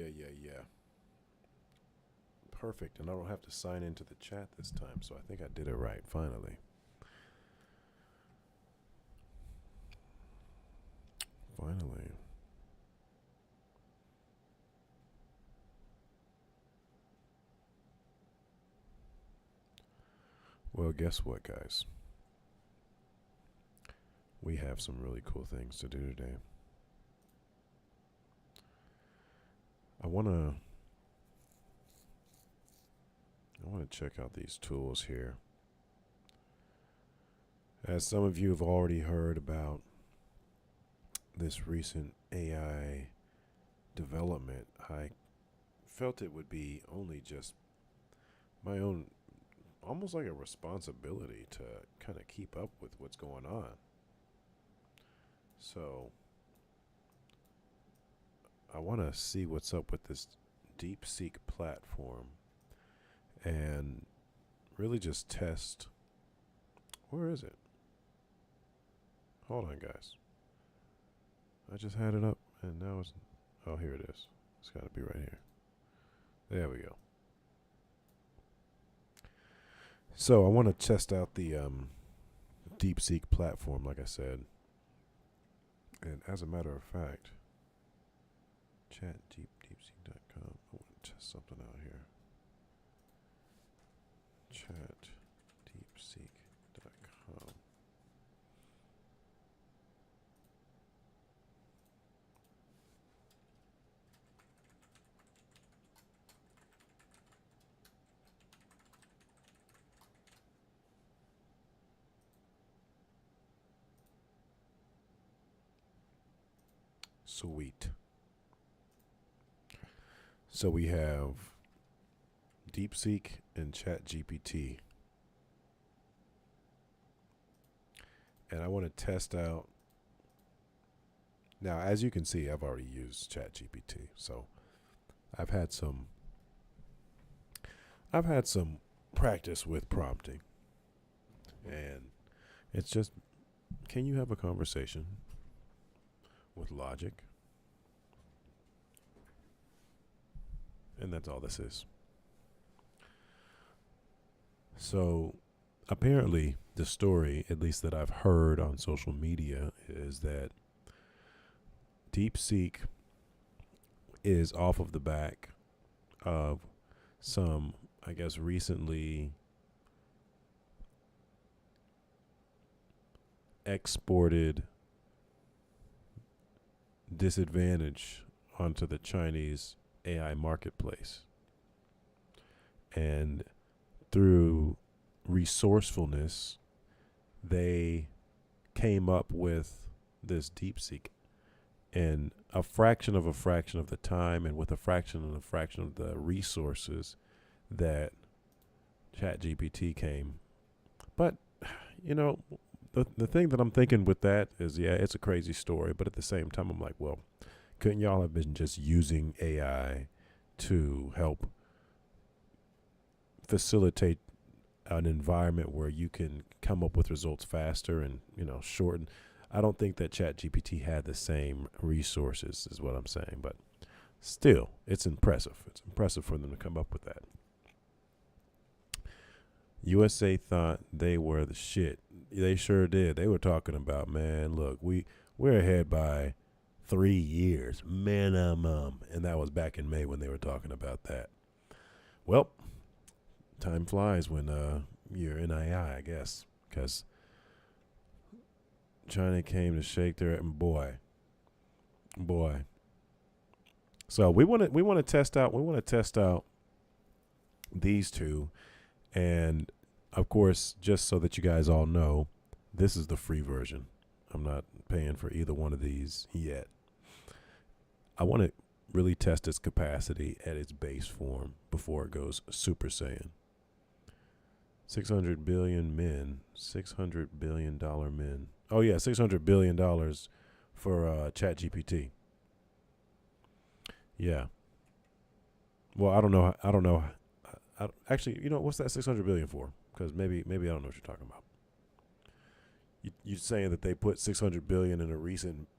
Yeah. Perfect. And I don't have to sign into the chat this time, so I think I did it right, finally. Finally. Well, guess what, guys? We have some really cool things to do today. I wanna check out these tools here. As some of you have already heard about this recent AI development, I felt it would be only just my own, almost like a responsibility to kind of keep up with what's going on. So I want to see what's up with this DeepSeek platform and really just test. Where is it? Hold on, guys. I just had it up and now it's. Oh, here it is. It's got to be right here. There we go. So I want to test out the DeepSeek platform, like I said. And as a matter of fact, chatdeepseek.com. I want to test something out here. Chatdeepseek.com. Sweet. So we have DeepSeek and ChatGPT. And I want to test out. Now, as you can see, I've already used ChatGPT. So I've had some practice with prompting. And it's just, can you have a conversation with logic? And that's all this is. So apparently the story, at least that I've heard on social media, is that DeepSeek is off of the back of some, I guess, recently exported disadvantage onto the Chinese AI marketplace. And through resourcefulness, they came up with this DeepSeek in a fraction of the time and with a fraction of the resources that ChatGPT came. But, you know, the thing that I'm thinking with that is, yeah, it's a crazy story, but at the same time, I'm like, well, couldn't y'all have been just using AI to help facilitate an environment where you can come up with results faster and, shorten? I don't think that ChatGPT had the same resources, is what I'm saying, but still, it's impressive. It's impressive for them to come up with that. USA thought they were the shit. They sure did. They were talking about, man, look, we're ahead by 3 years minimum, and that was back in May when they were talking about that. Well, time flies when you're in AI, I guess, because China came to shake their and boy. So we want to test out these two, and of course, just so that you guys all know, this is the free version. I'm not paying for either one of these yet. I want to really test its capacity at its base form before it goes Super Saiyan. 600 billion men, $600 billion men. Oh yeah, $600 billion for ChatGPT. Yeah. Well, I don't know. Actually, what's that 600 billion for? Because maybe I don't know what you're talking about. You're saying that they put 600 billion in a recent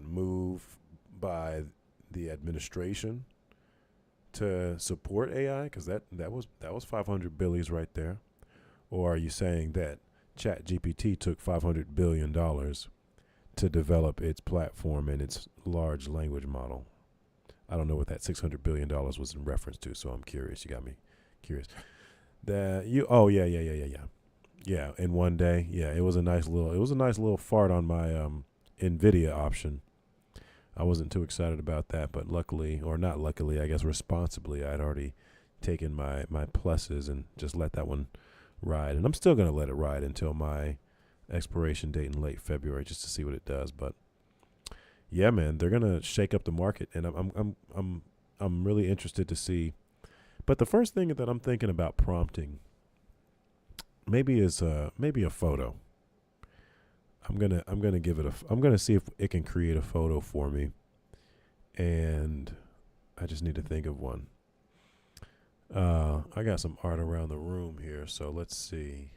move by the administration, to support AI? Because that was 500 billions right there. Or are you saying that ChatGPT took $500 billion to develop its platform and its large language model? I don't know what that $600 billion was in reference to, so I'm curious. You got me curious. That you? Oh yeah, yeah, yeah, yeah, yeah. Yeah, in one day. Yeah, it was a nice little fart on my Nvidia option. I wasn't too excited about that, but luckily, or not luckily, I guess responsibly, I'd already taken my pluses and just let that one ride. And I'm still gonna let it ride until my expiration date in late February, just to see what it does. But yeah, man, they're gonna shake up the market, and I'm really interested to see. But the first thing that I'm thinking about prompting maybe a photo. I'm gonna give it a. I'm gonna see if it can create a photo for me, and I just need to think of one. I got some art around the room here, so let's see.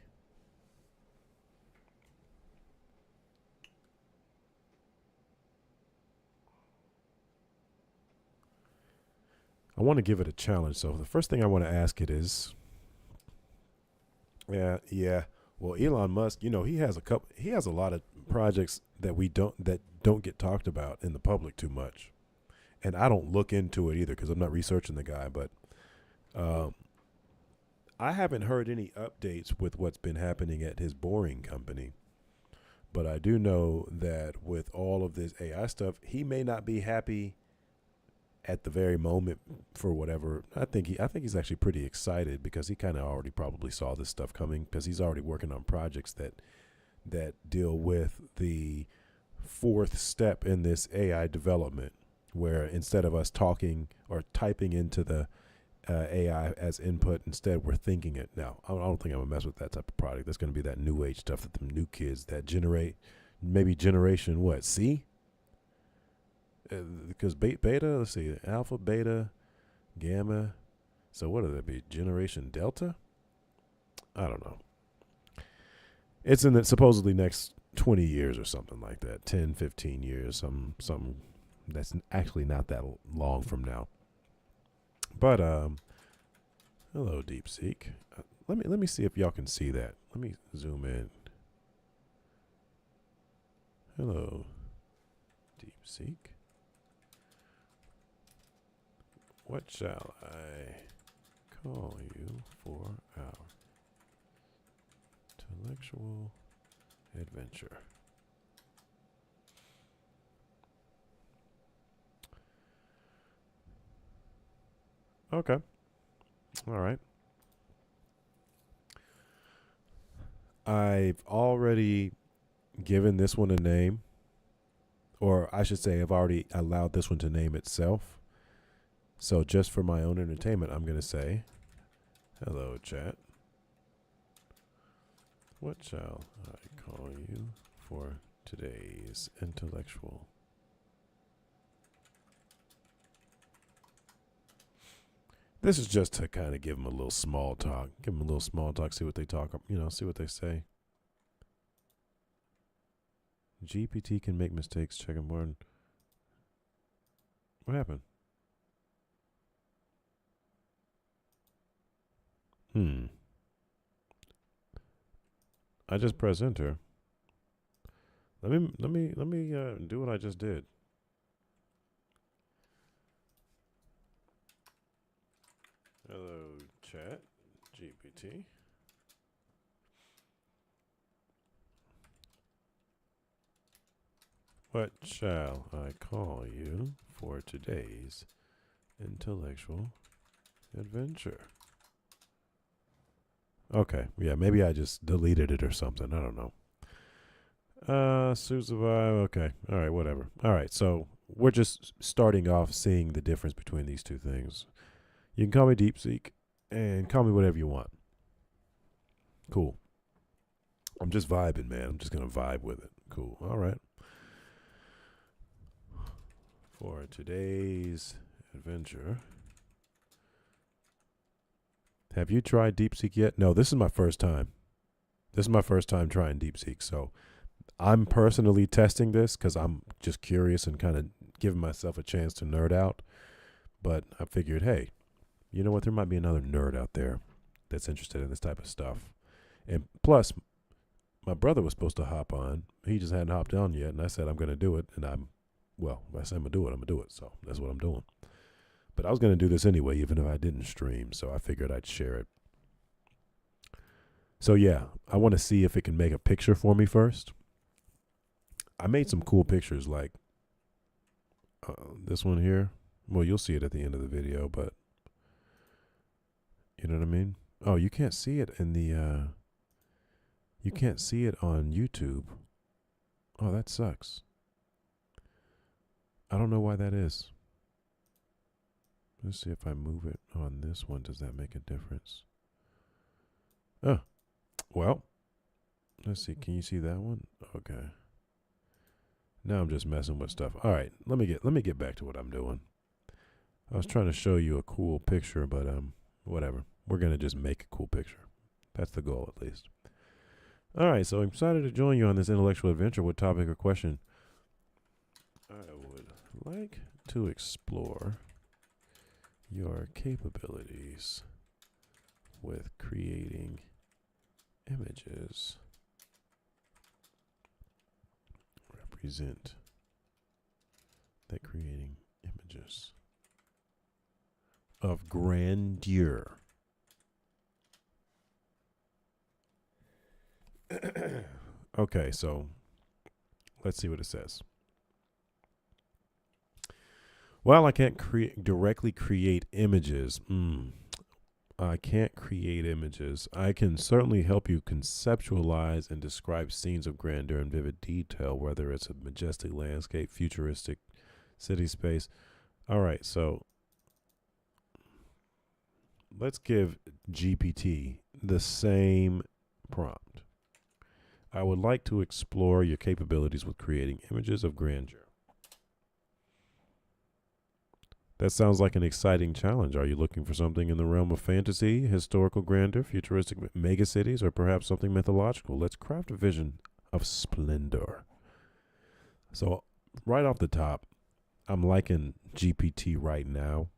I want to give it a challenge. So the first thing I want to ask it is, yeah, yeah. Well, Elon Musk, he has a lot of projects that don't get talked about in the public too much, and I don't look into it either because I'm not researching the guy. But um, I haven't heard any updates with what's been happening at his boring company. But I do know that with all of this AI stuff, he may not be happy at the very moment for whatever. I think he's actually pretty excited because he kind of already probably saw this stuff coming because he's already working on projects that deal with the fourth step in this AI development, where instead of us talking or typing into the AI as input, instead we're thinking it. Now, I don't think I'm gonna mess with that type of product. That's gonna be that new age stuff that the new kids that generate, maybe generation what C? Because beta, let's see, alpha, beta, gamma. So what would that be? Generation delta? I don't know. It's in the supposedly next 20 years or something like that. 10, 15 years, some that's actually not that long from now. But hello DeepSeek. Let me see if y'all can see that. Let me zoom in. Hello DeepSeek. What shall I call you for our intellectual adventure? Okay. All right. I've already given this one a name, or I should say, I've already allowed this one to name itself. So just for my own entertainment, I'm going to say, hello, chat. What shall I call you for today's intellectual? This is just to kind of give them a little small talk. Give them a little small talk, see what they talk, see what they say. GPT can make mistakes. Check and learn. What happened? Hmm. I just press enter. Let me do what I just did. Hello, chat GPT. What shall I call you for today's intellectual adventure? Okay, yeah, maybe I just deleted it or something. I don't know. Suzavai, okay. All right, whatever. All right, so we're just starting off seeing the difference between these two things. You can call me DeepSeek and call me whatever you want. Cool. I'm just vibing, man. I'm just going to vibe with it. Cool. All right. For today's adventure, have you tried DeepSeek yet? No, this is my first time. This is my first time trying DeepSeek. So I'm personally testing this because I'm just curious and kind of giving myself a chance to nerd out. But I figured, hey, you know what? There might be another nerd out there that's interested in this type of stuff. And plus, my brother was supposed to hop on. He just hadn't hopped on yet. And I said, I'm going to do it. And if I said I'm going to do it, I'm going to do it. So that's what I'm doing. But I was going to do this anyway, even if I didn't stream. So I figured I'd share it. So yeah, I want to see if it can make a picture for me first. I made some cool pictures like this one here. Well, you'll see it at the end of the video, but you know what I mean? Oh, you can't see it in the, you can't see it on YouTube. Oh, that sucks. I don't know why that is. Let's see if I move it on this one. Does that make a difference? Oh, well, let's see. Can you see that one? Okay. Now I'm just messing with stuff. All right, let me get back to what I'm doing. I was trying to show you a cool picture, but whatever. We're gonna just make a cool picture. That's the goal, at least. All right, so I'm excited to join you on this intellectual adventure. What topic or question? I would like to explore your capabilities with creating images represent that creating images of grandeur. Okay, so let's see what it says. Well, I can't directly create images. I can't create images. I can certainly help you conceptualize and describe scenes of grandeur and vivid detail, whether it's a majestic landscape, futuristic city space. All right, so let's give GPT the same prompt. I would like to explore your capabilities with creating images of grandeur. That sounds like an exciting challenge. Are you looking for something in the realm of fantasy, historical grandeur, futuristic megacities, or perhaps something mythological? Let's craft a vision of splendor. So, right off the top, I'm liking GPT right now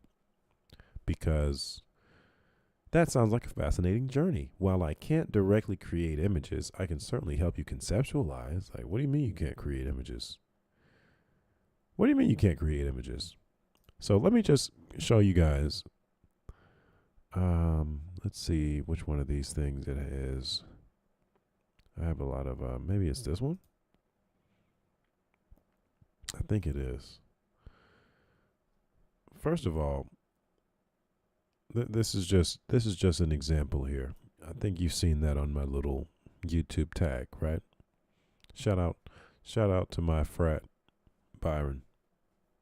because that sounds like a fascinating journey. While I can't directly create images, I can certainly help you conceptualize. Like, what do you mean you can't create images? What do you mean you can't create images? So let me just show you guys. Let's see which one of these things it is. I have a lot of, maybe it's this one. I think it is. First of all, this is just an example here. I think you've seen that on my little YouTube tag, right? Shout out to my frat, Byron.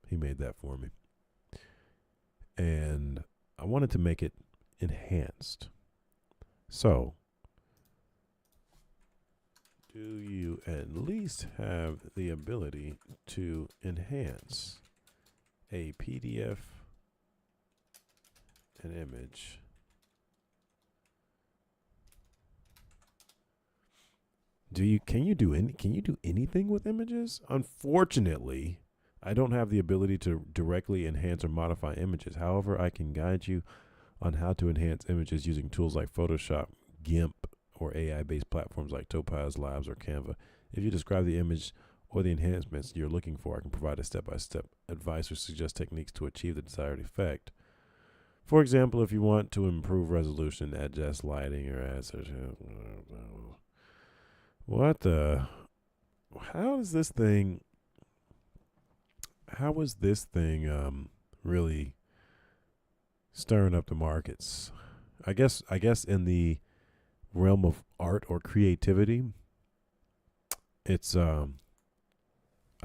He made that for me. And I wanted to make it enhanced. So, do you at least have the ability to enhance a PDF, an image, can you do anything with images? Unfortunately, I don't have the ability to directly enhance or modify images. However, I can guide you on how to enhance images using tools like Photoshop, GIMP, or AI-based platforms like Topaz Labs or Canva. If you describe the image or the enhancements you're looking for, I can provide a step-by-step advice or suggest techniques to achieve the desired effect. For example, if you want to improve resolution, adjust lighting, or add such how is this thing really stirring up the markets? I guess in the realm of art or creativity, it's I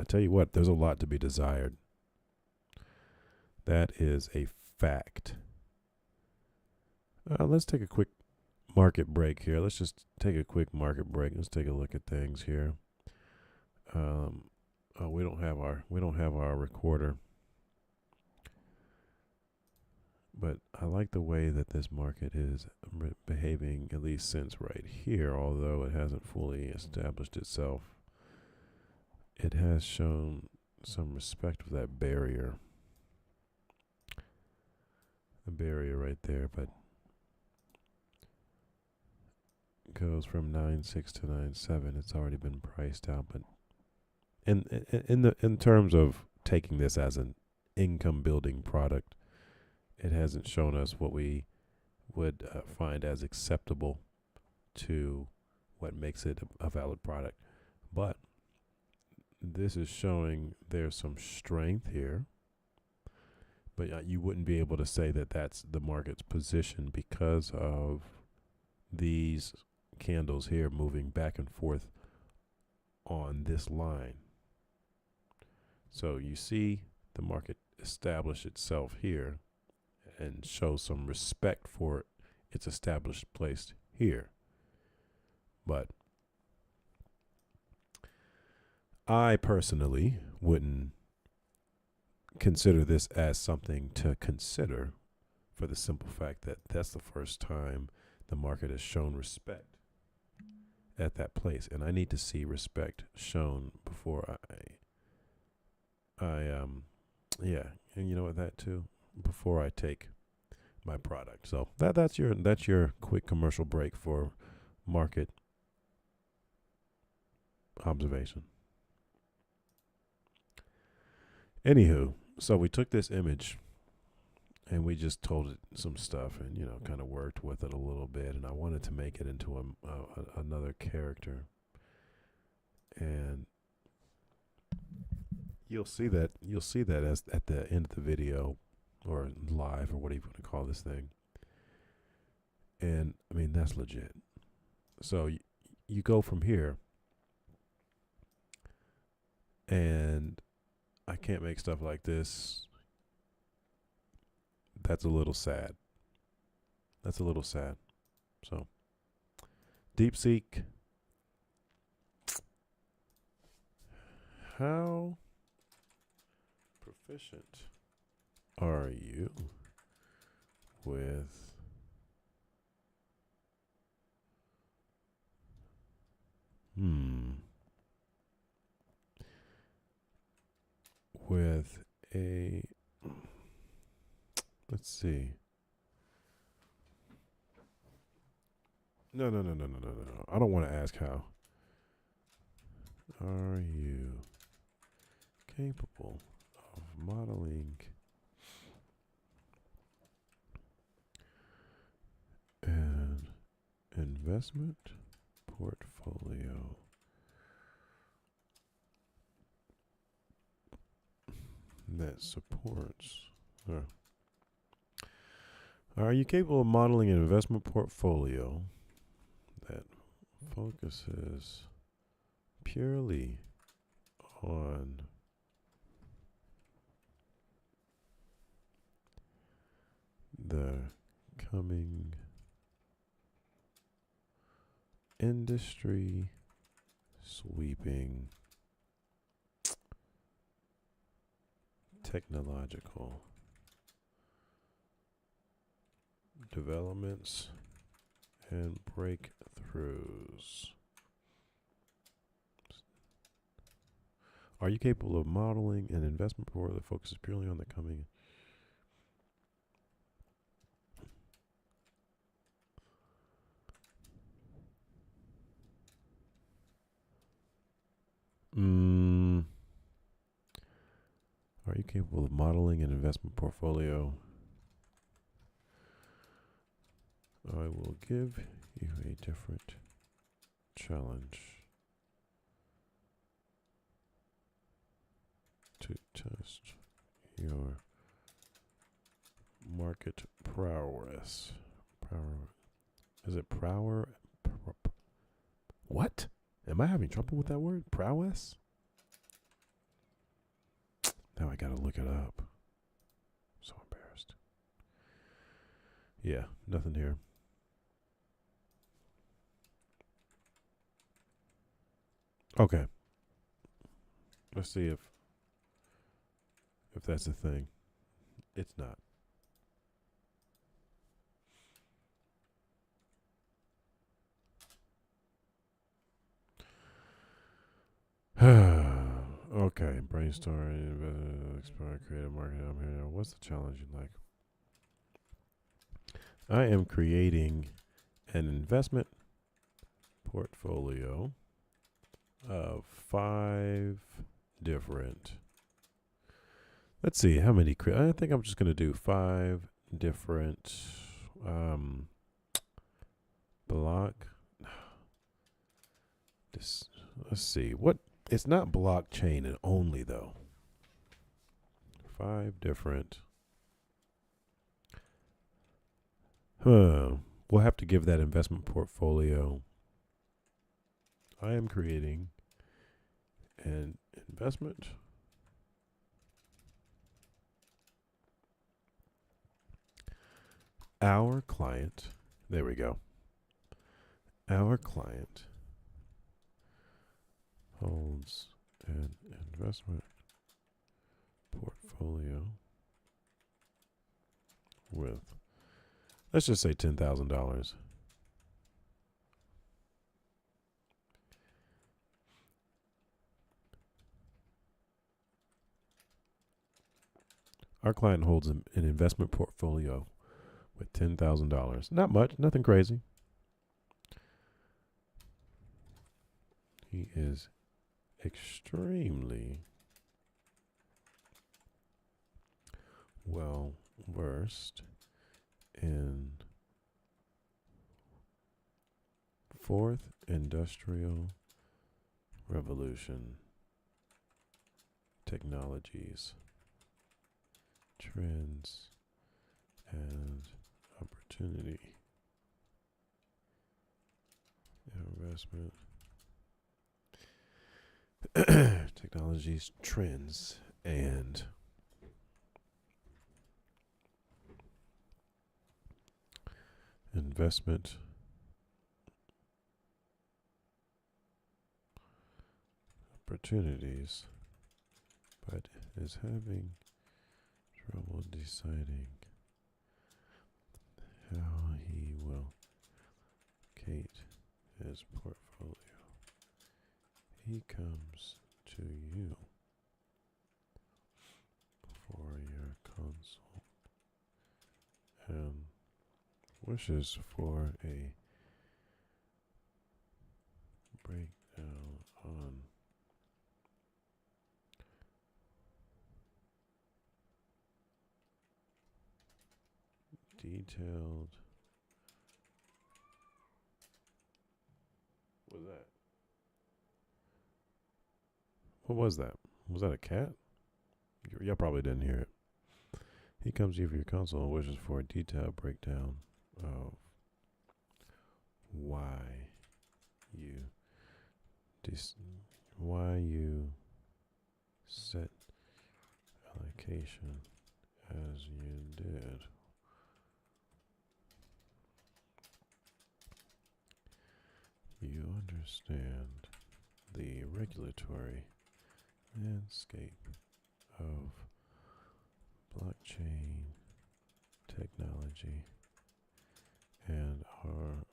tell you what, there's a lot to be desired. That is a fact. Let's take a quick market break here. Let's just take a quick market break. Let's take a look at things here. We don't have our recorder, but I like the way that this market is behaving, at least since right here. Although it hasn't fully established itself, it has shown some respect for that barrier. the barrier right there, but goes from 9.6 to 9.7. It's already been priced out, but in terms of taking this as an income building product, it hasn't shown us what we would find as acceptable to what makes it a valid product. But this is showing there's some strength here, but you wouldn't be able to say that that's the market's position because of these candles here moving back and forth on this line. So you see the market establish itself here and show some respect for its established place here. But I personally wouldn't consider this as something to consider for the simple fact that that's the first time the market has shown respect at that place. And I need to see respect shown before yeah, and you know what, that too, before I take my product. So that's your quick commercial break for market observation. Anywho, so we took this image and we just told it some stuff and, you know, kind of worked with it a little bit. And I wanted to make it into another character. And you'll see that as at the end of the video or live or whatever you want to call this thing. And I mean, that's legit. So you go from here, and I can't make stuff like this. That's a little sad. That's a little sad. So, DeepSeek, how proficient are you with with a, let's see. No. I don't want to ask how. Are you capable of modeling an investment portfolio that supports? Are you capable of modeling an investment portfolio that focuses purely on the coming industry sweeping technological developments and breakthroughs? Are you capable of modeling an investment portfolio that focuses purely on the coming? Are you capable of modeling an investment portfolio? I will give you a different challenge to test your market prowess. Is it prower? What? Am I having trouble with that word? Prowess? Now I gotta look it up. So embarrassed. Yeah, nothing here. Okay. Let's see if that's a thing. It's not. Okay, brainstorming, explore, creative marketing. I'm here. What's the challenge you like? I am creating an investment portfolio of 5 different. Let's see how many. I think I'm just going to do 5 different um, block. This. Let's see what. It's not blockchain and only though. 5 different. We'll have to give that investment portfolio. I am creating an investment our client. There we go. Our client holds an investment portfolio with, let's just say $10,000. Our client holds an investment portfolio with $10,000. Not much, nothing crazy. He is extremely well versed in fourth industrial revolution technologies, trends, and opportunity. Investment technologies, trends, and investment opportunities, but is having trouble deciding how he will allocate his portfolio. He comes to you for your consult and wishes for a breakdown on detailed. What was that? What was that? Was that a cat? Y'all probably didn't hear it. He comes to you for your consult and wishes for a detailed breakdown of why you why you set allocation as you did. You understand the regulatory landscape of blockchain technology and are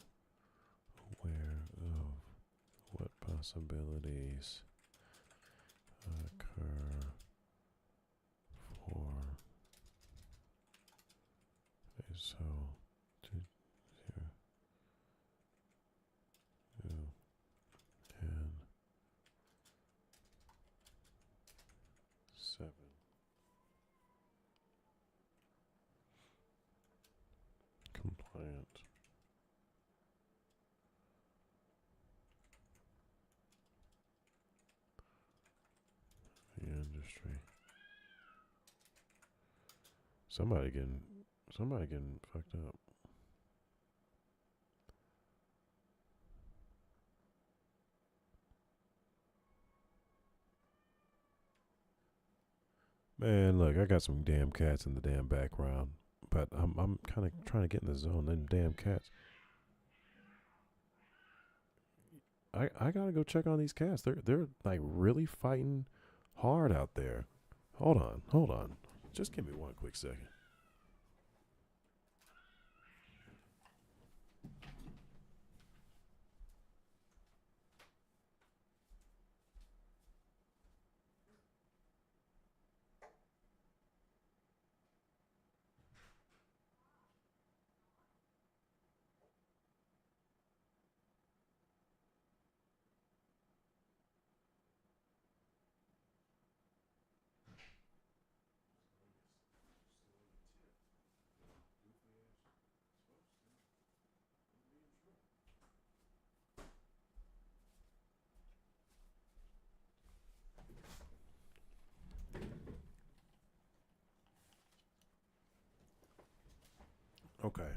aware of what possibilities occur for so to zero and 7 compliant the industry. Somebody getting fucked up. Man, look, I got some damn cats in the damn background, but I'm kind of trying to get in the zone. Them damn cats. I gotta go check on these cats. They're like really fighting hard out there. Hold on. Just give me one quick second. Okay.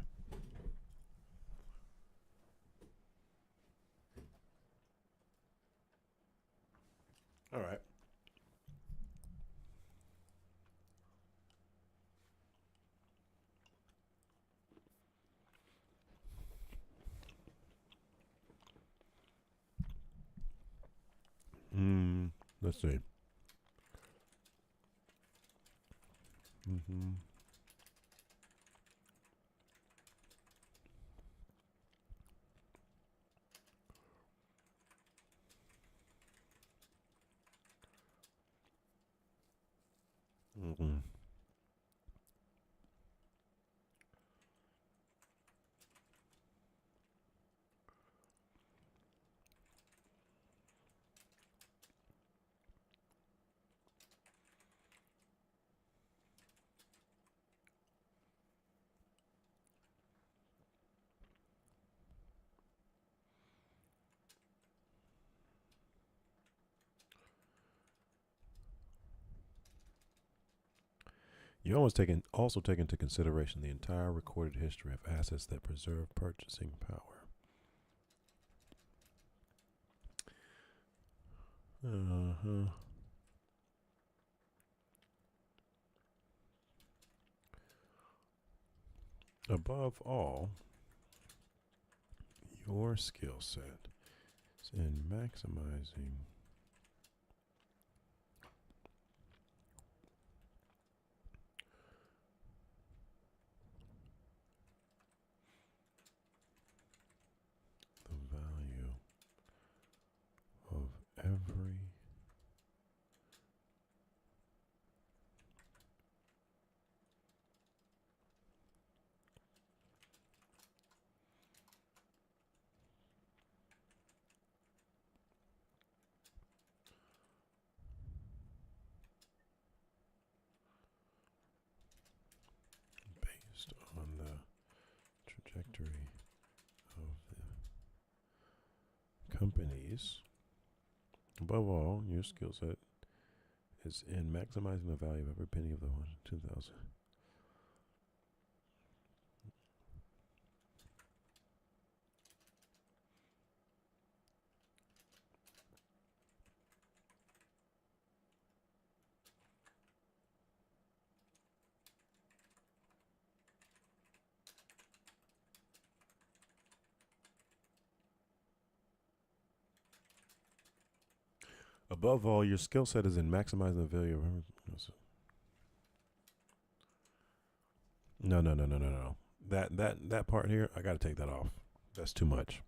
All right. Mm, let's see. Mm-hmm. Mm-hmm. You also take into consideration the entire recorded history of assets that preserve purchasing power. Uh-huh. Above all, your skill set is in maximizing the value of every based on the trajectory of the companies. Above all, your skill set is in maximizing the value of every penny of the 2000. Above all, your skill set is in maximizing the value of every. No, no, no, no, no, no. That part here, I got to take that off. That's too much.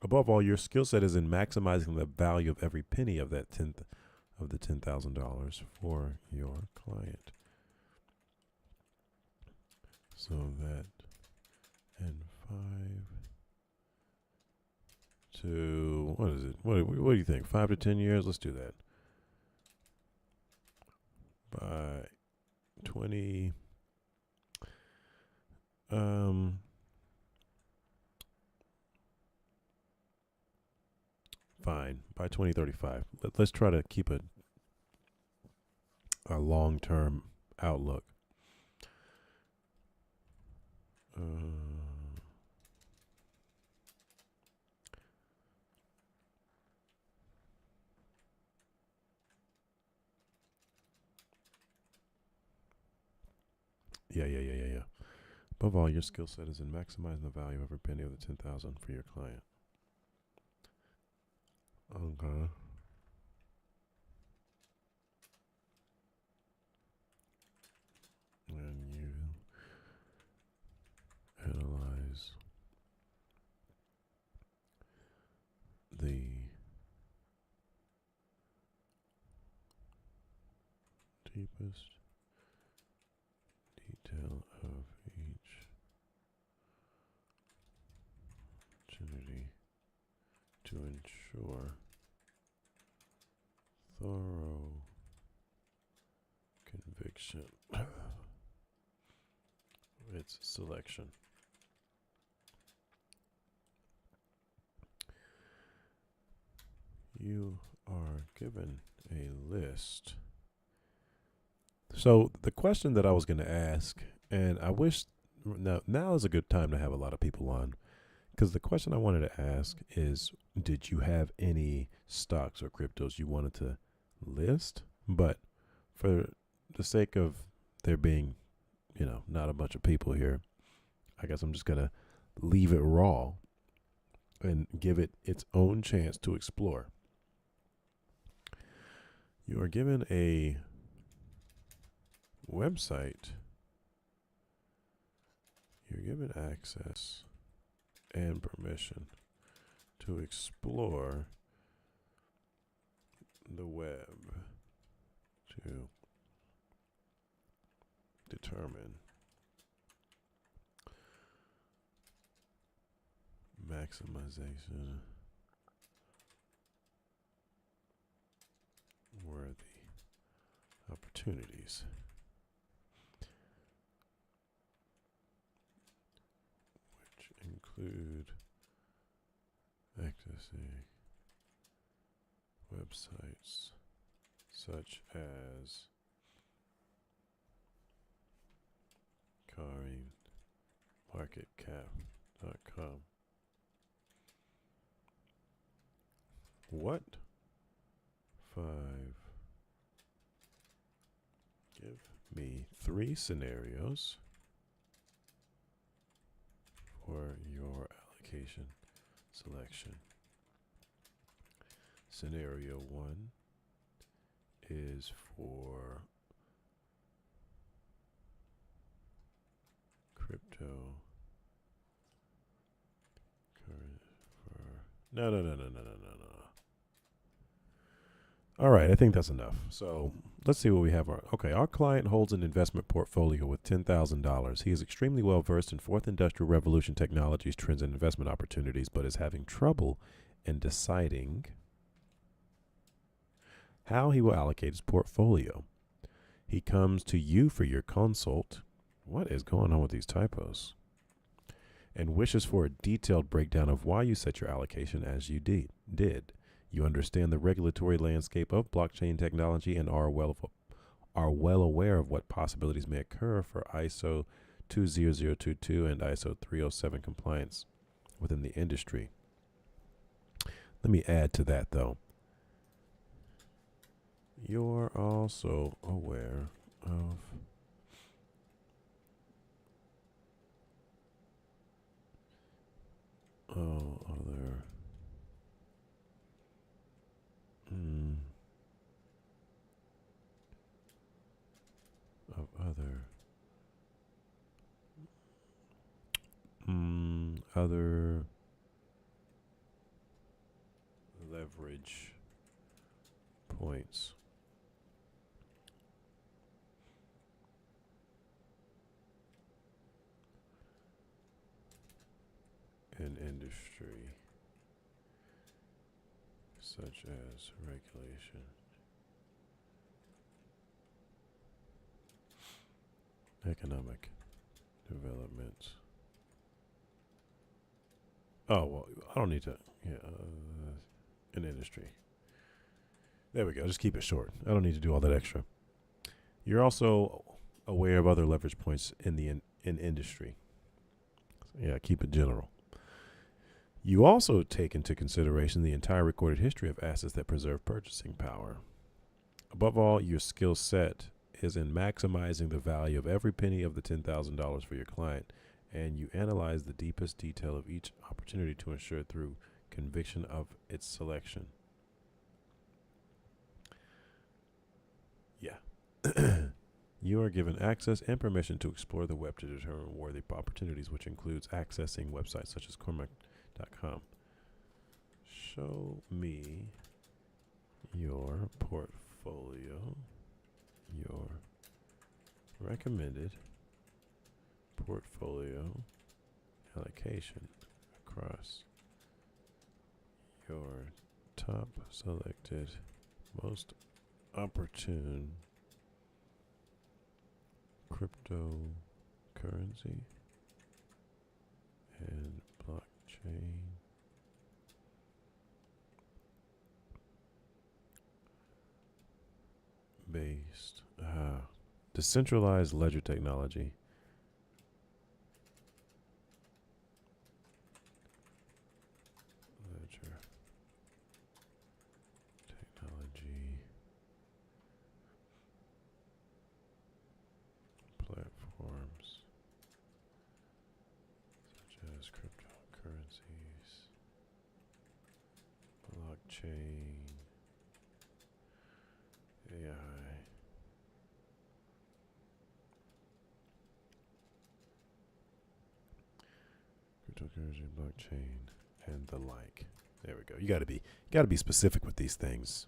Above all, your skill set is in maximizing the value of every penny of that of the $10,000 for your client, so that in 5 to what is it? What do you think? 5 to 10 years? Let's do that. By 20. Um, Fine. By 2035. Let's try to keep a long term outlook. Uh, yeah. Above all, your skill set is in maximizing the value of every penny of the 10,000 for your client. Okay. And you analyze the deepest detail of each opportunity to ensure thorough conviction. Its selection. You are given a list. So the question that I was going to ask, and I wish now is a good time to have a lot of people on, because the question I wanted to ask is, did you have any stocks or cryptos you wanted to list? But for the sake of there being, not a bunch of people here, I guess I'm just gonna leave it raw and give it its own chance to explore. You are given a website. You're given access and permission to explore the web to determine maximization worthy opportunities. Which include accessing websites such as CoinMarketCap.com. What? 5. Give me 3 scenarios for your allocation selection. Scenario 1 is for crypto. No. All right, I think that's enough. So let's see what we have. Our client holds an investment portfolio with $10,000. He is extremely well versed in fourth industrial revolution technologies, trends, and investment opportunities, but is having trouble in deciding how he will allocate his portfolio. He comes to you for your consult. What is going on with these typos? And wishes for a detailed breakdown of why you set your allocation as you did. You understand the regulatory landscape of blockchain technology and are well aware of what possibilities may occur for ISO 20022 and ISO 307 compliance within the industry. Let me add to that, though. You're also aware of other other leverage points in industry, such as regulation, economic development. Oh, well, I don't need to. Yeah, in industry. There we go. Just keep it short. I don't need to do all that extra. You're also aware of other leverage points in the in industry. Yeah, keep it general. You also take into consideration the entire recorded history of assets that preserve purchasing power. Above all, your skill set is in maximizing the value of every penny of the $10,000 for your client, and you analyze the deepest detail of each opportunity to ensure through conviction of its selection. Yeah. You are given access and permission to explore the web to determine worthy opportunities, which includes accessing websites such as CoinMarketCap.com. Show me your portfolio, your recommended portfolio allocation across your top selected, most opportune cryptocurrency and blockchain based decentralized ledger technology platforms such as cryptocurrencies, blockchain, AI, cryptocurrency, blockchain, and the like. There we go. You got to be specific with these things.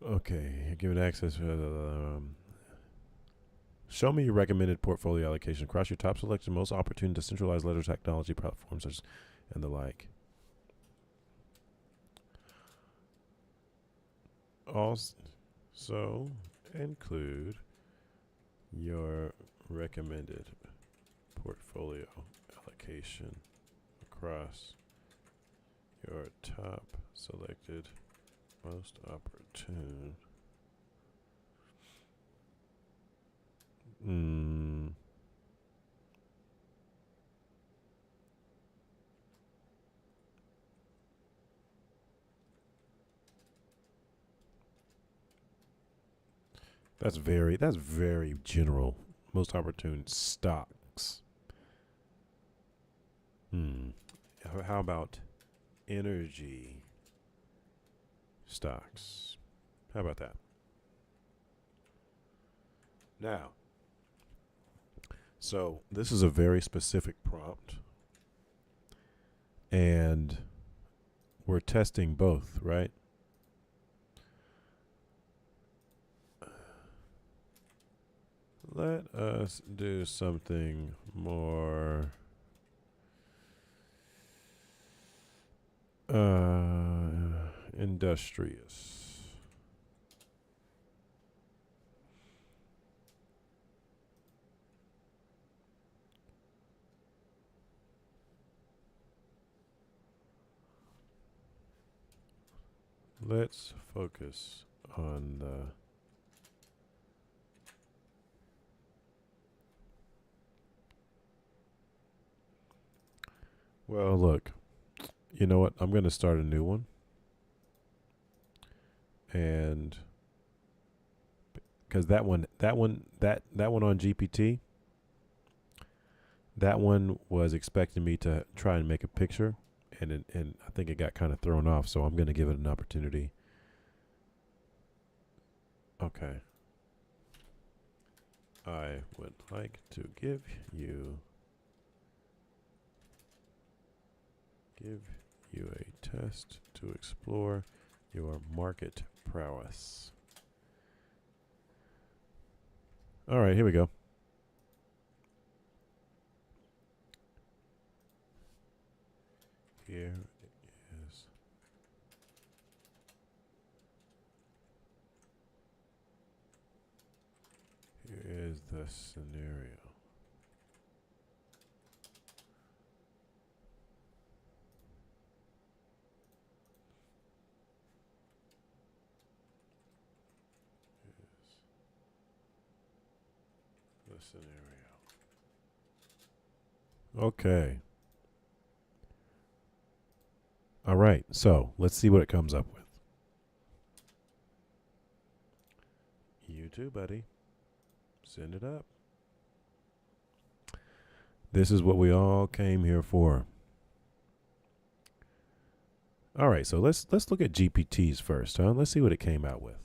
Okay, given access. Show me your recommended portfolio allocation across your top selection, most opportune decentralized ledger technology platforms, and the like. Also, include your recommended portfolio allocation across your top selected, most opportune. That's very general. Most opportune stocks. How about energy stocks? How about that? Now, so this is a very specific prompt, and we're testing both, right? Let us do something more industrious. Let's focus on the well, look. You know what? I'm going to start a new one. And cuz that one on GPT, that one was expecting me to try and make a picture, and I think it got kind of thrown off, so I'm going to give it an opportunity. Okay. I would like to give you a test to explore your market prowess. All right, here we go. Here is the scenario. Okay. All right. So let's see what it comes up with. You too, buddy. Send it up. This is what we all came here for. All right. So let's look at GPTs first, huh? Let's see what it came out with.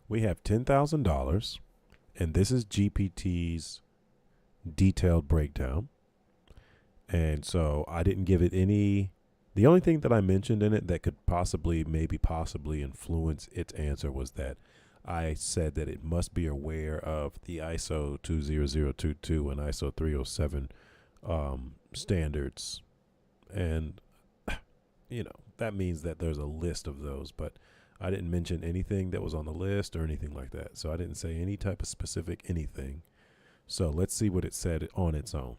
We have $10,000, and this is GPT's detailed breakdown. And so I didn't give it any. The only thing that I mentioned in it that could possibly influence its answer was that I said that it must be aware of the ISO 20022 and ISO 307 standards. And, that means that there's a list of those, but I didn't mention anything that was on the list or anything like that. So I didn't say any type of specific anything. So let's see what it said on its own.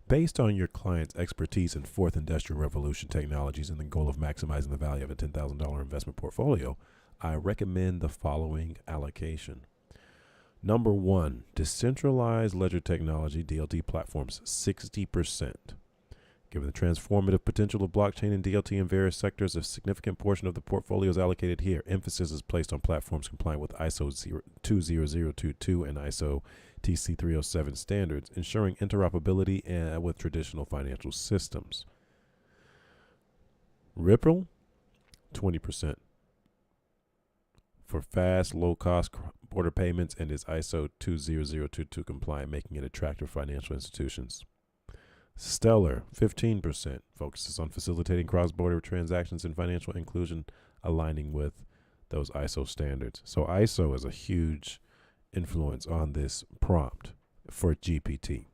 Based on your client's expertise in fourth industrial revolution technologies and the goal of maximizing the value of a $10,000 investment portfolio, I recommend the following allocation. Number 1, decentralized ledger technology, DLT platforms, 60%. Given the transformative potential of blockchain and DLT in various sectors, a significant portion of the portfolio is allocated here. Emphasis is placed on platforms compliant with ISO 20022 and ISO TC 307 standards, ensuring interoperability with traditional financial systems. Ripple, 20%. For fast, low-cost border payments and is ISO 20022 compliant, making it attractive for financial institutions. Stellar, 15%, focuses on facilitating cross-border transactions and financial inclusion, aligning with those ISO standards. So ISO is a huge influence on this prompt for GPT.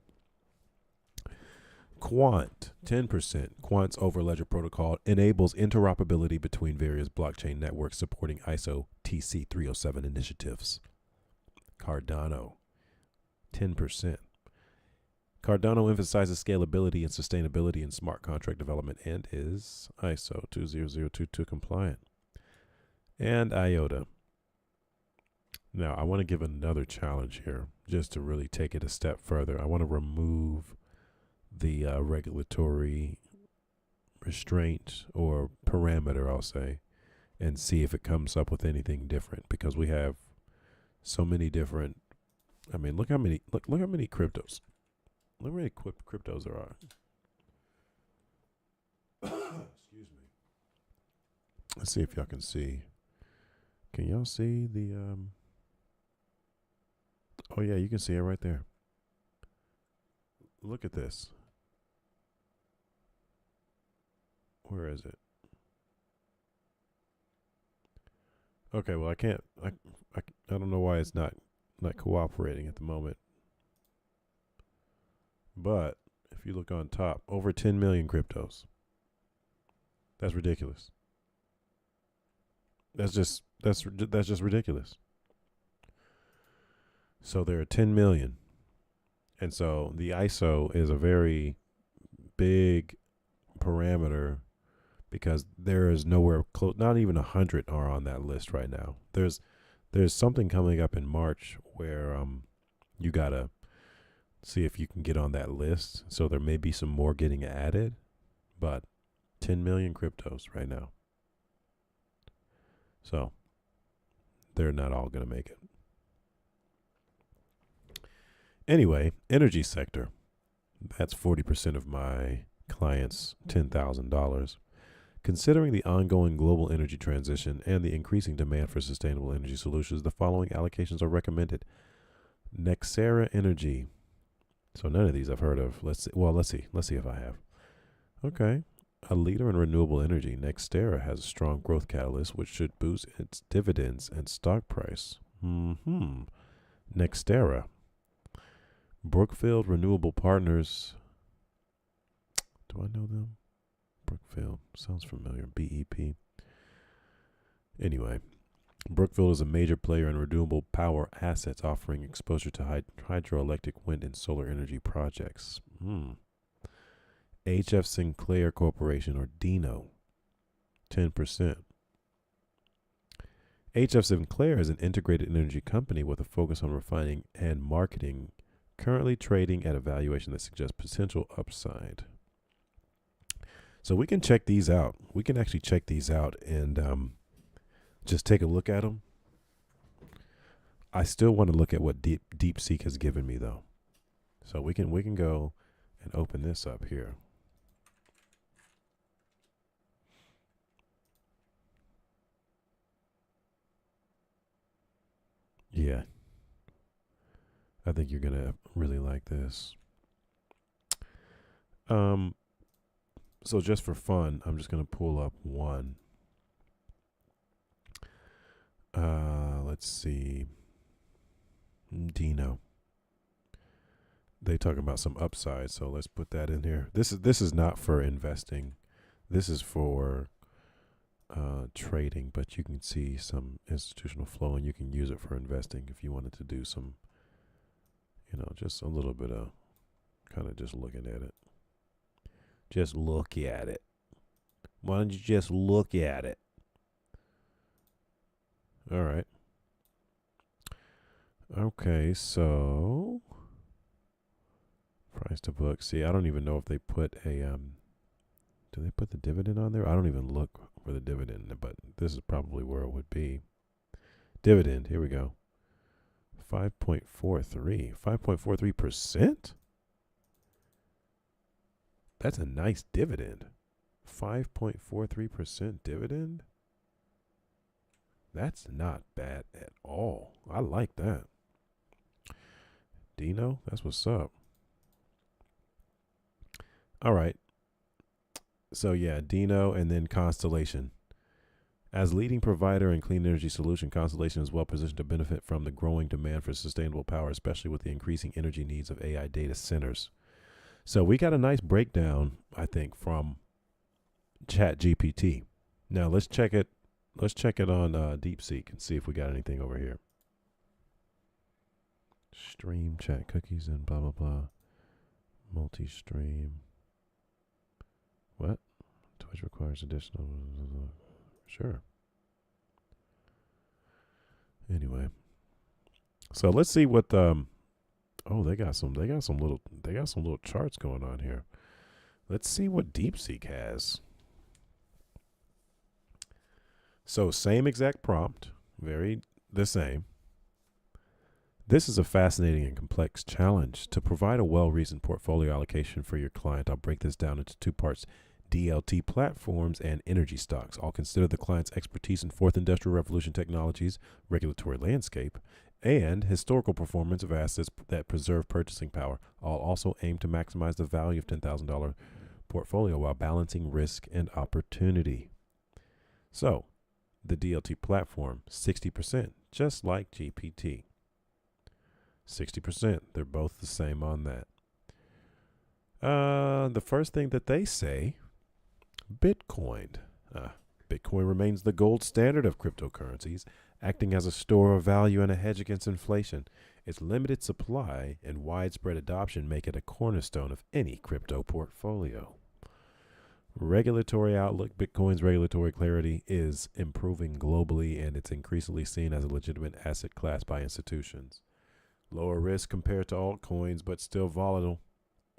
Quant, 10%. Quant's Overledger protocol enables interoperability between various blockchain networks supporting ISO TC 307 initiatives. Cardano, 10%. Cardano emphasizes scalability and sustainability in smart contract development and is ISO 20022 compliant. And I.D.E.A. Now, I want to give another challenge here just to really take it a step further. I want to remove the regulatory restraint or parameter, I'll say, and see if it comes up with anything different, because we have so many different. I mean, look how many cryptos. Look how many cryptos there are. Excuse me. Let's see if y'all can see. Can y'all see the Oh yeah, you can see it right there. Look at this. Where is it? Okay, well I can't. I don't know why it's not cooperating at the moment. But if you look on top, over 10 million cryptos. That's ridiculous. That's just ridiculous. So there are 10 million. And so the ISO is a very big parameter because there is nowhere close, not even 100 are on that list right now. There's something coming up in March where you got to see if you can get on that list. So there may be some more getting added, but 10 million cryptos right now. So they're not all going to make it. Anyway, energy sector. That's 40% of my clients' $10,000. Considering the ongoing global energy transition and the increasing demand for sustainable energy solutions, the following allocations are recommended. Nexera Energy. So none of these I've heard of. Let's see if I have. Okay. A leader in renewable energy, Nexera has a strong growth catalyst which should boost its dividends and stock price. Nexera. Brookfield Renewable Partners. Do I know them? Brookfield. Sounds familiar. BEP. Anyway, Brookfield is a major player in renewable power assets, offering exposure to hydroelectric, wind, and solar energy projects. H.F. Sinclair Corporation, or DINO, 10%. H.F. Sinclair is an integrated energy company with a focus on refining and marketing, currently trading at a valuation that suggests potential upside. So we can check these out. We can actually check these out and just take a look at them. I still want to look at what DeepSeek has given me, though. So we can go and open this up here. Yeah. I think you're going to really like this. So just for fun, I'm just going to pull up one. Let's see. Dino. They talk about some upside, so let's put that in here. This is not for investing. This is for trading, but you can see some institutional flow and you can use it for investing if you wanted to do some, just a little bit of kind of just looking at it. Just look at it. Why don't you just look at it? All right. Okay, so price to book. See, I don't even know if they put a Do they put the dividend on there? I don't even look for the dividend, but this is probably where it would be. Dividend, here we go. 5.43. 5.43%? That's a nice dividend. 5.43% dividend? That's not bad at all. I like that. Dino, that's what's up. All right. So yeah, Dino and then Constellation. As leading provider in clean energy solution, Constellation is well positioned to benefit from the growing demand for sustainable power, especially with the increasing energy needs of AI data centers. So we got a nice breakdown, I think, from ChatGPT. Now let's check it. Let's check it on DeepSeek and see if we got anything over here. Stream chat cookies and blah blah blah. Multi-stream. What? Twitch requires additional. Sure. Anyway, so let's see what oh, they got some little charts going on here. Let's see what DeepSeek has. So same exact prompt, very the same. This is a fascinating and complex challenge. To provide a well-reasoned portfolio allocation for your client, I'll break this down into two parts: DLT platforms and energy stocks. I'll consider the client's expertise in fourth industrial revolution technologies, regulatory landscape, and historical performance of assets that preserve purchasing power. I'll also aim to maximize the value of $10,000 portfolio while balancing risk and opportunity. So, the DLT platform, 60%, just like GPT. 60%, they're both the same on that. The first thing that they say, Bitcoin. Bitcoin remains the gold standard of cryptocurrencies, acting as a store of value and a hedge against inflation. Its limited supply and widespread adoption make it a cornerstone of any crypto portfolio. Regulatory outlook. Bitcoin's regulatory clarity is improving globally, and it's increasingly seen as a legitimate asset class by institutions. Lower risk compared to altcoins, but still volatile.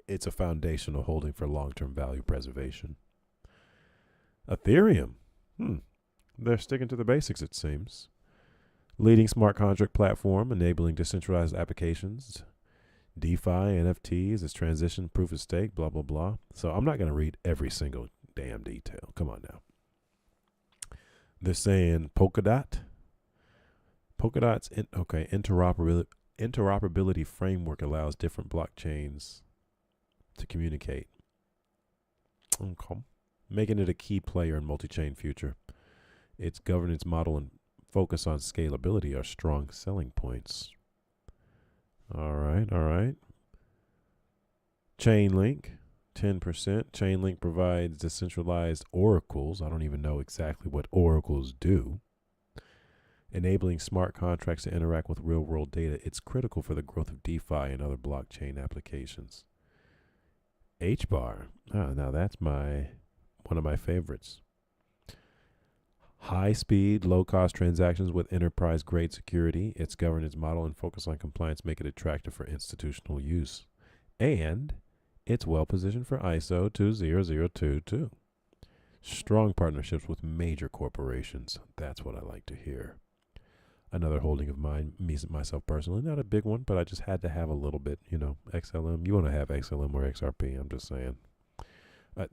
It's a foundational holding for long-term value preservation. Ethereum. They're sticking to the basics, it seems. Leading smart contract platform, enabling decentralized applications. DeFi, NFTs, its transition, proof of stake, blah, blah, blah. So I'm not going to read every single damn detail. Come on now. They're saying Polkadot. Polkadot's interoperability framework allows different blockchains to communicate. Okay. Making it a key player in multi-chain future. Its governance model and focus on scalability are strong selling points. All right. Chainlink, 10%. Chainlink provides decentralized oracles. I don't even know exactly what oracles do. Enabling smart contracts to interact with real-world data. It's critical for the growth of DeFi and other blockchain applications. HBAR. Now that's one of my favorites. High-speed, low-cost transactions with enterprise-grade security. Its governance model and focus on compliance make it attractive for institutional use. And it's well-positioned for ISO 20022. Strong partnerships with major corporations. That's what I like to hear. Another holding of mine, myself personally, not a big one, but I just had to have a little bit, XLM. You want to have XLM or XRP, I'm just saying.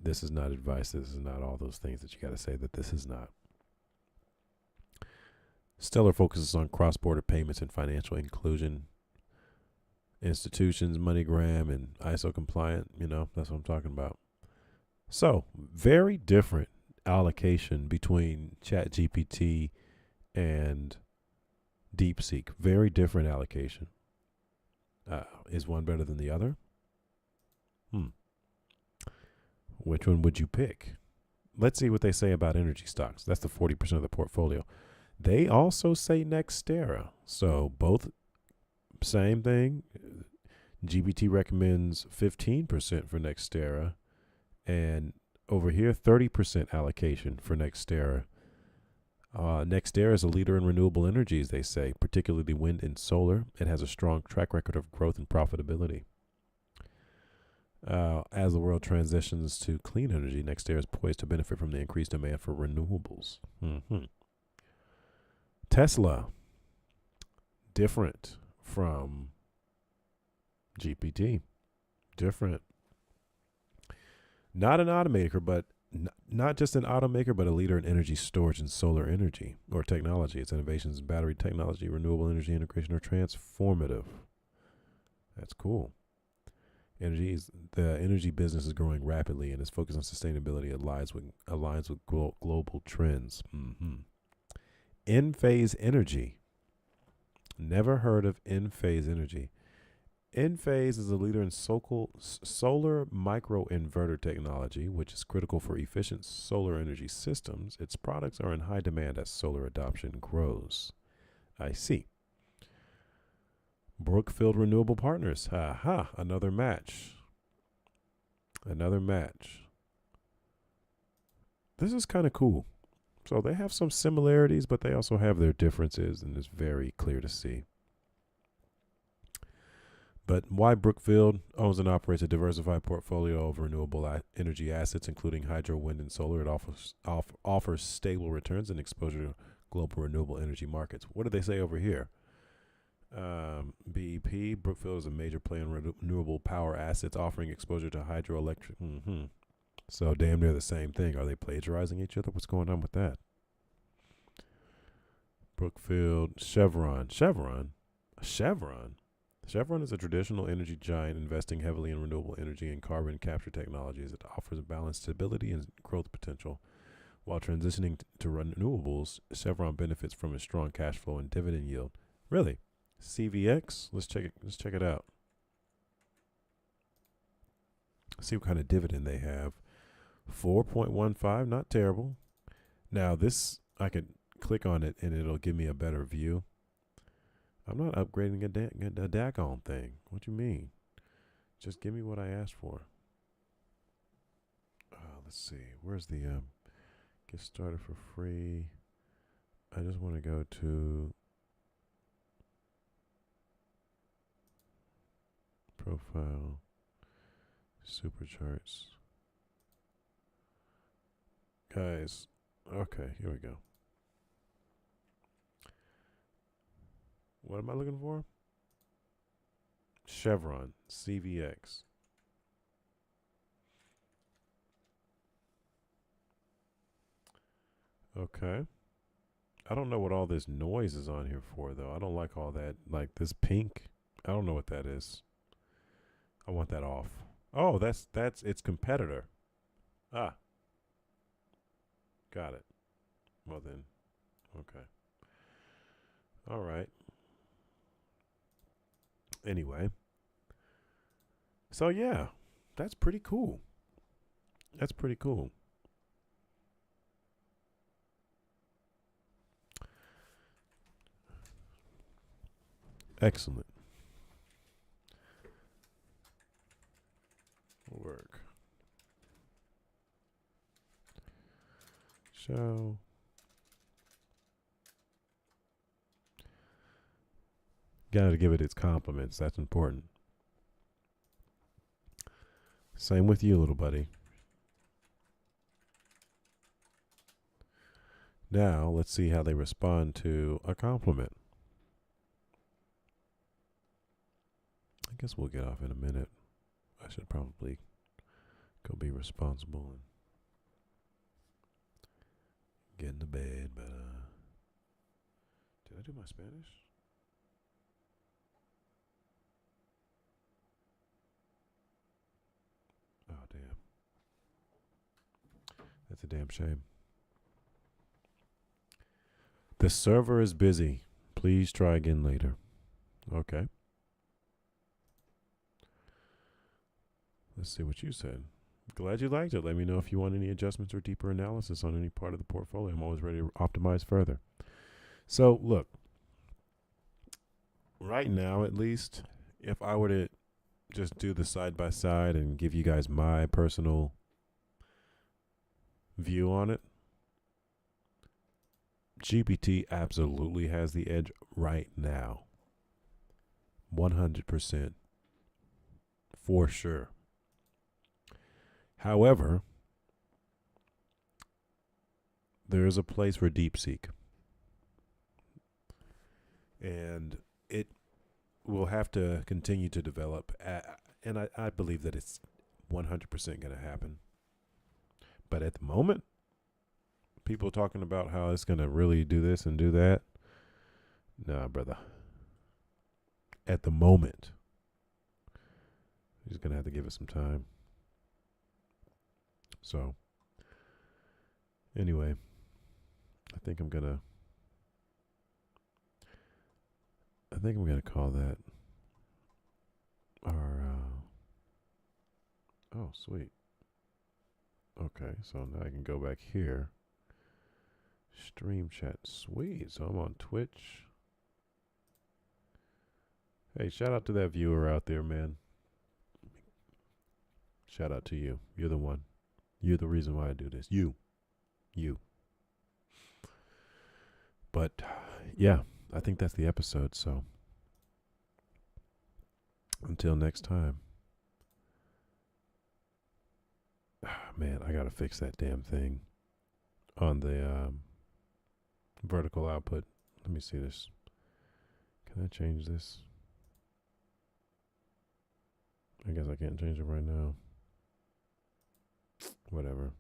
This is not advice. This is not all those things that you got to say that this is not. Stellar focuses on cross-border payments and financial inclusion. Institutions, MoneyGram, and ISO compliant, that's what I'm talking about. So, very different allocation between ChatGPT and DeepSeek. Very different allocation. Is one better than the other? Which one would you pick? Let's see what they say about energy stocks. That's the 40% of the portfolio. They also say NextEra. So both same thing. GPT recommends 15% for NextEra. And over here, 30% allocation for NextEra. NextEra is a leader in renewable energies, they say, particularly wind and solar. It has a strong track record of growth and profitability. As the world transitions to clean energy, NextEra is poised to benefit from the increased demand for renewables. Tesla, different from GPT, different. Not an automaker, but not just an automaker, but a leader in energy storage and solar energy or technology. Its innovations in battery technology, renewable energy integration are transformative. That's cool. The energy business is growing rapidly and its focus on sustainability aligns with global trends. In-phase energy. Never heard of in-phase energy. In-phase is a leader in solar microinverter technology, which is critical for efficient solar energy systems. Its products are in high demand as solar adoption grows. I see. Brookfield Renewable Partners. Another match. Another match. This is kind of cool. So they have some similarities, but they also have their differences, and it's very clear to see. But why Brookfield owns and operates a diversified portfolio of renewable energy assets, including hydro, wind, and solar. It offers stable returns and exposure to global renewable energy markets. What do they say over here? BEP, Brookfield is a major player in renewable power assets, offering exposure to hydroelectric. So damn near the same thing. Are they plagiarizing each other? What's going on with that? Brookfield, Chevron. Chevron is a traditional energy giant investing heavily in renewable energy and carbon capture technologies. It offers balanced stability and growth potential. While transitioning to renewables, Chevron benefits from a strong cash flow and dividend yield. Really? CVX? Let's check it out. See what kind of dividend they have. 4.15, not terrible. Now this, I could click on it and it'll give me a better view. I'm not upgrading a daggone thing. What you mean? Just give me what I asked for. Let's see. Where's the get started for free? I just want to go to profile, supercharts. Guys, okay, here we go. What am I looking for? Chevron, CVX. Okay. I don't know what all this noise is on here for, though. I don't like all that. Like this pink. I don't know what that is. I want that off. Oh, that's its competitor. Ah. Got it. Well then. Okay. All right. Anyway. So yeah, that's pretty cool. That's pretty cool. Excellent. Work. Show. Gotta give it its compliments. That's important. Same with you, little buddy. Now, let's see how they respond to a compliment. I guess we'll get off in a minute. I should probably go be responsible and get into bed, but did I do my Spanish? Oh, damn. That's a damn shame. The server is busy. Please try again later. Okay. Let's see what you said. Glad you liked it. Let me know if you want any adjustments or deeper analysis on any part of the portfolio. I'm always ready to optimize further. So, look, right now, at least, if I were to just do the side by side and give you guys my personal view on it, GPT absolutely has the edge right now. 100%. For sure. However, there is a place for DeepSeek, and it will have to continue to develop. And I believe that it's 100% going to happen. But at the moment, people talking about how it's going to really do this and do that. Nah, brother. At the moment, he's going to have to give it some time. So, anyway, I think I'm going to call that our oh, sweet. Okay, so now I can go back here. Stream chat. Sweet. So I'm on Twitch. Hey, shout out to that viewer out there, man. Shout out to you. You're the one. You're the reason why I do this. You. But yeah, I think that's the episode. So until next time. Man, I gotta fix that damn thing on the vertical output. Let me see this. Can I change this? I guess I can't change it right now. Whatever.